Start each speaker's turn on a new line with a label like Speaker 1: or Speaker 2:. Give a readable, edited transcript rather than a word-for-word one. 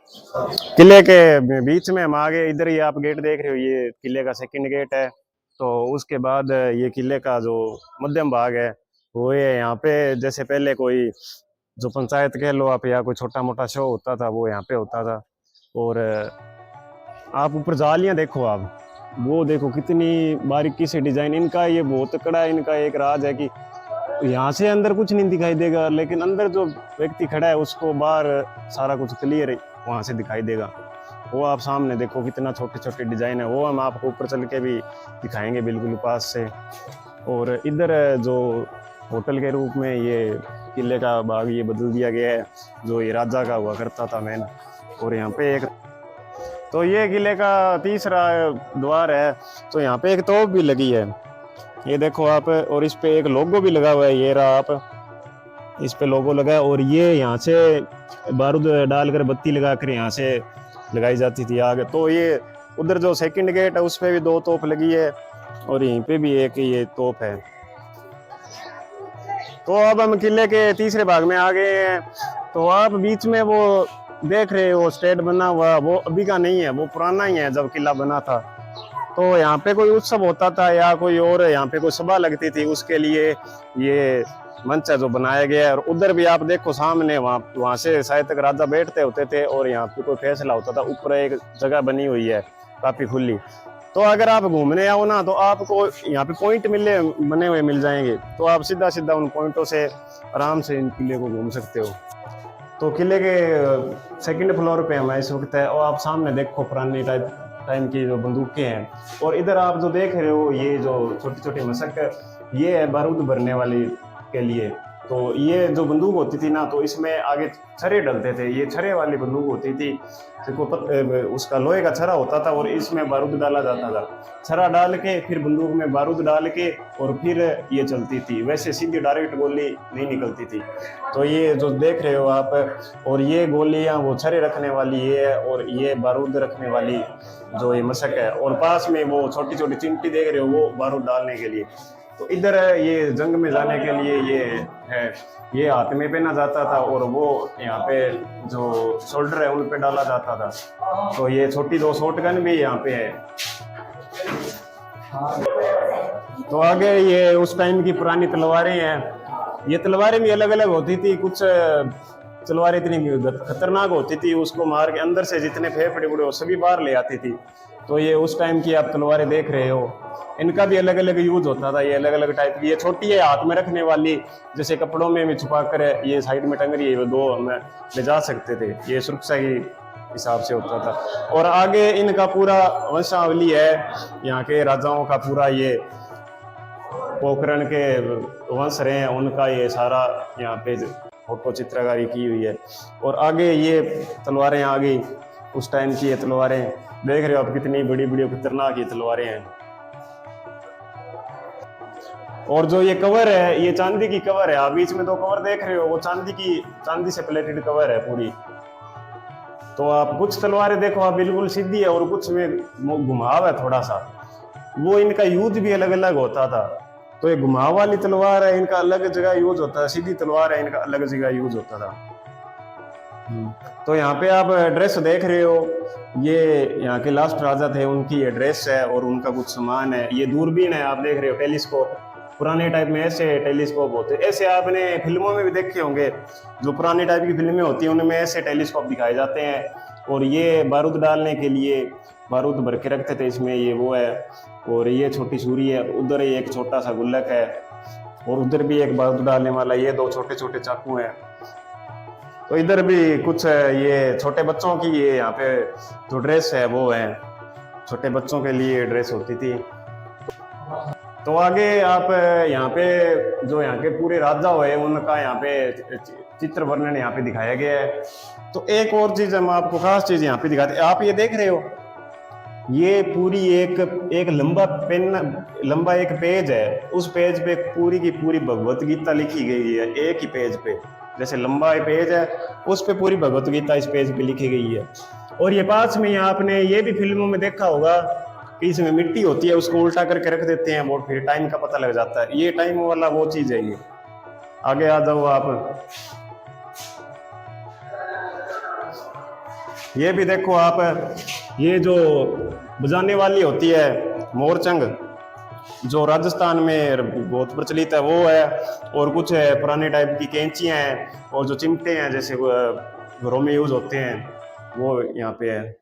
Speaker 1: किले के बीच में हम आ गए। इधर ये आप गेट देख रहे हो, ये किले का सेकंड गेट है। तो उसके बाद ये किले का जो मध्यम भाग है वो ये यहाँ पे, जैसे पहले कोई जो पंचायत कह लो आप या कोई छोटा मोटा शो होता था वो यहाँ पे होता था। और आप ऊपर जालियां देखो, आप वो देखो कितनी बारीकी से डिजाइन इनका, ये बहुत कड़ा है। इनका एक राज है कि यहाँ से अंदर कुछ नहीं दिखाई देगा, लेकिन अंदर जो व्यक्ति खड़ा है उसको बाहर सारा कुछ क्लियर वहां से दिखाई देगा। वो आप सामने देखो कितना छोटे छोटे डिजाइन है, वो हम आपको ऊपर चल के भी दिखाएंगे बिल्कुल पास से। और इधर जो होटल के रूप में ये किले का बाग ये बदल दिया गया है, जो ये राजा का हुआ करता था मेन। और यहाँ पे एक, तो ये किले का तीसरा द्वार है। तो यहाँ पे एक तोप भी लगी है, ये देखो आप। और इस पे एक लोगो भी लगा हुआ है, ये रहा आप, इस पे लोगो लगा है। और ये यहाँ से बारूद डालकर बत्ती लगाकर यहाँ से लगाई जाती थी आग। तो ये उधर जो सेकंड गेट है उस पे भी 2 तोप लगी है, और यहीं पे भी एक ये तोप है। तो अब हम किले के तीसरे भाग में आ गए हैं। तो आप बीच में वो देख रहे हो स्टेट बना हुआ, वो अभी का नहीं है, वो पुराना ही है जब किला बना था। तो यहाँ पे कोई उत्सव होता था या कोई और यहाँ पे कोई सभा लगती थी, उसके लिए ये मंच है जो बनाया गया है। और उधर भी आप देखो सामने, वहाँ से शायद तक राजा बैठते होते थे और यहाँ पे कोई फैसला होता था। ऊपर एक जगह बनी हुई है काफी खुली। तो अगर आप घूमने आओ ना तो आपको यहाँ पे पॉइंट मिले बने हुए मिल जाएंगे, तो आप सीधा सीधा उन पॉइंटों से आराम से इन किले को घूम सकते हो। तो किले के सेकंड फ्लोर पे हम इस वक्त है, और आप सामने देखो पुरानी टाइम की जो बंदूकें हैं। और इधर आप जो देख रहे हो ये जो छोटी छोटी मशक, ये है बारूद भरने वाली के लिए। तो ये जो बंदूक होती थी ना, तो इसमें आगे छर्रे डलते थे, ये छर्रे वाली बंदूक होती थी। उसका लोहे का छर्रा होता था और इसमें बारूद डाला जाता था। छर्रा डाल के फिर बंदूक में बारूद डाल के और फिर ये चलती थी, वैसे सीधी डायरेक्ट गोली नहीं निकलती थी। तो ये जो देख रहे हो आप, और ये गोलियां वो छर्रे रखने वाली ये है, और ये बारूद रखने वाली जो ये मशक है। और पास में वो छोटी छोटी चिमटी देख रहे हो, वो बारूद डालने के लिए। तो इधर ये जंग में जाने के लिए ये है, ये हाथ में पहना जाता था, और वो यहाँ पे जो शोल्डर है उन पे डाला जाता था। तो ये छोटी 2 शॉटगन भी यहाँ पे है। तो आगे ये उस टाइम की पुरानी तलवारें हैं। ये तलवारें भी अलग अलग होती थी, कुछ तलवारें इतनी खतरनाक होती थी, उसको मार के अंदर से जितने फेफड़े उड़े वो सभी बाहर ले आती थी। तो ये उस टाइम की आप तलवारें देख रहे हो, इनका भी अलग अलग यूज होता था। ये अलग अलग टाइप की, ये छोटी है हाथ में रखने वाली, जैसे कपड़ों में भी छुपा कर ये साइड में टंग रही है, वो 2 हम ले जा सकते थे, ये सुरक्षा की हिसाब से होता था। और आगे इनका पूरा वंशावली है, यहाँ के राजाओं का पूरा ये पोखरण के वंश रहे हैं उनका ये सारा यहाँ पे फोटो चित्रकारी की हुई है। और आगे ये तलवारें आ गई, उस टाइम की ये तलवारें देख रहे हो आप, कितनी बड़ी बड़ी खतरनाक ये तलवारें हैं। और जो ये कवर है ये चांदी की कवर है, आप बीच में 2 कवर देख रहे हो, वो चांदी से प्लेटेड कवर है पूरी। तो आप कुछ तलवारें देखो आप बिल्कुल सीधी है, और कुछ में घुमाव है थोड़ा सा, वो इनका यूज भी अलग अलग होता था। तो ये घुमाव वाली तलवार है, इनका अलग जगह यूज होता है, सीधी तलवार है इनका अलग जगह यूज होता था। तो यहाँ पे आप ड्रेस देख रहे हो, ये यहाँ के लास्ट राजा थे उनकी ये ड्रेस है, और उनका कुछ सामान है। ये दूरबीन है आप देख रहे हो, टेलीस्कोप। पुराने टाइप में ऐसे टेलीस्कोप होते, ऐसे आपने फिल्मों में भी देखे होंगे, जो पुरानी टाइप की फिल्में होती हैं उनमें ऐसे टेलीस्कोप दिखाए जाते हैं। और ये बारूद डालने के लिए बारूद भर के रखते थे इसमें, ये वो है। और ये छोटी छुरी है, उधर एक छोटा सा गुल्लक है, और उधर भी एक बारूद डालने वाला, ये 2 छोटे छोटे चाकू हैं। तो इधर भी कुछ ये छोटे बच्चों की ये यहाँ पे जो ड्रेस है वो है, छोटे बच्चों के लिए ड्रेस होती थी। तो आगे आप यहाँ पे जो यहाँ के पूरे राजा हुए उनका यहाँ पे चित्र वर्णन यहाँ पे दिखाया गया है। तो एक और चीज हम आपको खास चीज यहाँ पे दिखाते हैं, आप ये देख रहे हो, ये पूरी एक लंबा एक पेज है, उस पेज पे पूरी की पूरी भगवत गीता लिखी गई है एक ही पेज पे। जैसे लंबा पेज है उस पे पूरी भगवत गीता इस पेज पे लिखी गई है। और ये पास में आपने ये भी फिल्मों में देखा होगा कि इसमें मिट्टी होती है, उसको उल्टा करके रख देते हैं और फिर टाइम का पता लग जाता है। ये टाइम वाला वो चीज है। ये आगे आ जाओ आप। ये भी देखो आप, ये जो बजाने वाली होती है मोरचंग, जो राजस्थान में बहुत प्रचलित है वो है, और कुछ है पुराने टाइप की कैंचियां हैं, और जो चिमटे हैं जैसे घरों में यूज होते हैं वो यहाँ पे है।